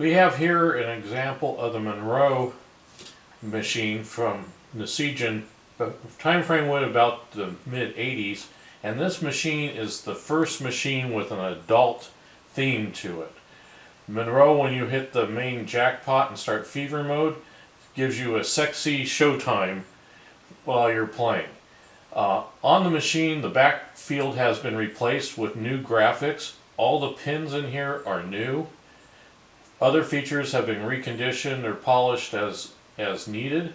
We have here an example of the Monroe machine from Nishijin. Time frame would about the mid-80s, and this machine is the first machine with an adult theme to it. Monroe, when you hit the main jackpot and start fever mode, gives you a sexy showtime while you're playing. On the machine, the back field has been replaced with new graphics. All the pins in here are new. Other features have been reconditioned or polished as needed.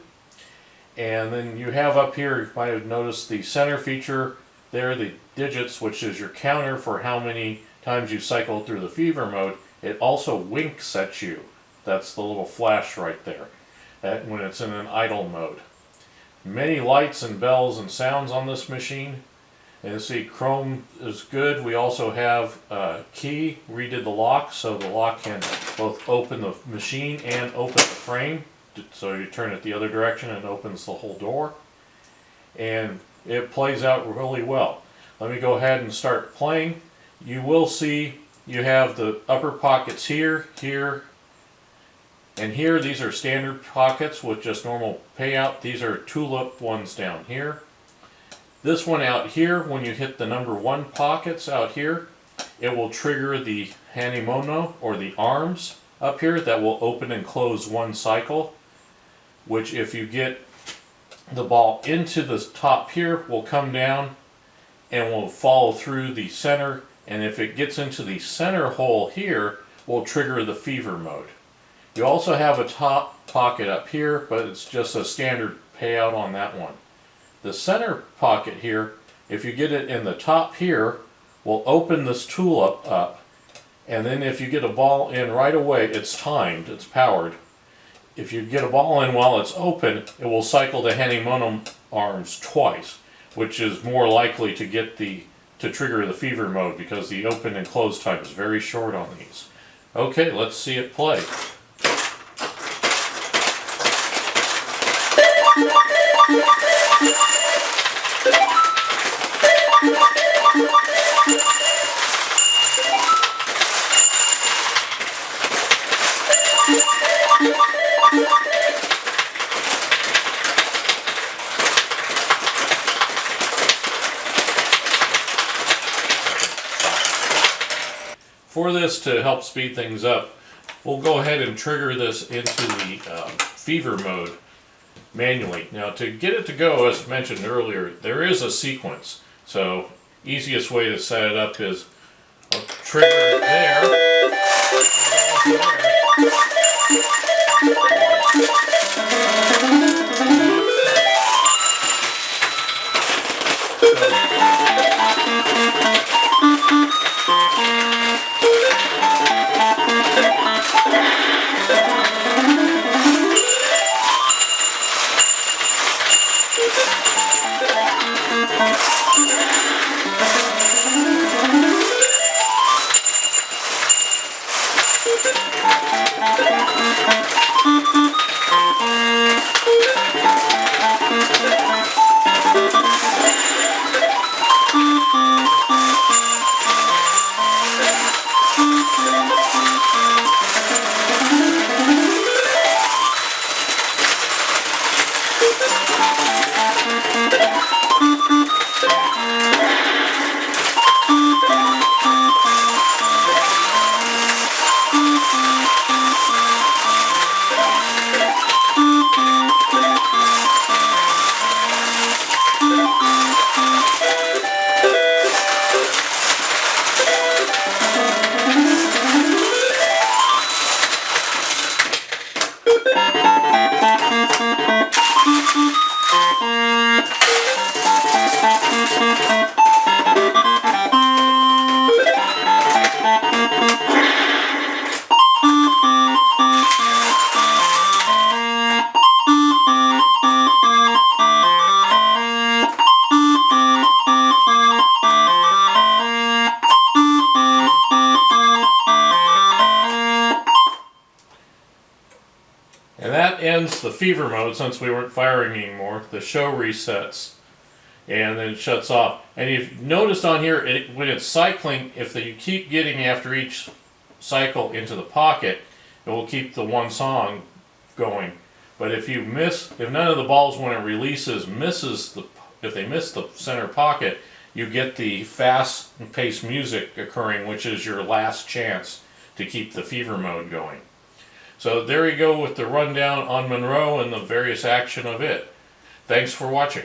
And then you have up here, you might have noticed the center feature there, the digits, which is your counter for how many times you cycled through the fever mode. It also winks at you. That's the little flash right there when it's in an idle mode. Many lights and bells and sounds on this machine. And you see chrome is good. We also have a key. Redid the lock so the lock can both open the machine and open the frame. So you turn it the other direction and it opens the whole door. And it plays out really well. Let me go ahead and start playing. You will see you have the upper pockets here, here, and here. These are standard pockets with just normal payout. These are tulip ones down here. This one out here, when you hit the number 1 pockets out here, it will trigger the hanimono, or the arms up here, that will open and close 1 cycle, which if you get the ball into the top here, will come down and will follow through the center, and if it gets into the center hole here, will trigger the fever mode. You also have a top pocket up here, but it's just a standard payout on that one. The center pocket here, if you get it in the top here, will open this tulip up, and then if you get a ball in right away, it's timed, it's powered. If you get a ball in while it's open, it will cycle the hanimono arms twice, which is more likely to get to trigger the fever mode, because the open and close time is very short on these. Okay, let's see it play. For this to help speed things up, we'll go ahead and trigger this into the fever mode manually. Now, to get it to go, as mentioned earlier, there is a sequence. So, easiest way to set it up is I'll trigger it there. And that ends the fever mode. Since we weren't firing anymore, the show resets and then it shuts off. And you've noticed on here, when it's cycling, if you keep getting after each cycle into the pocket, it will keep the one song going. But if none of the balls when it releases if they miss the center pocket, you get the fast-paced music occurring, which is your last chance to keep the fever mode going. So there you go with the rundown on Monroe and the various action of it. Thanks for watching.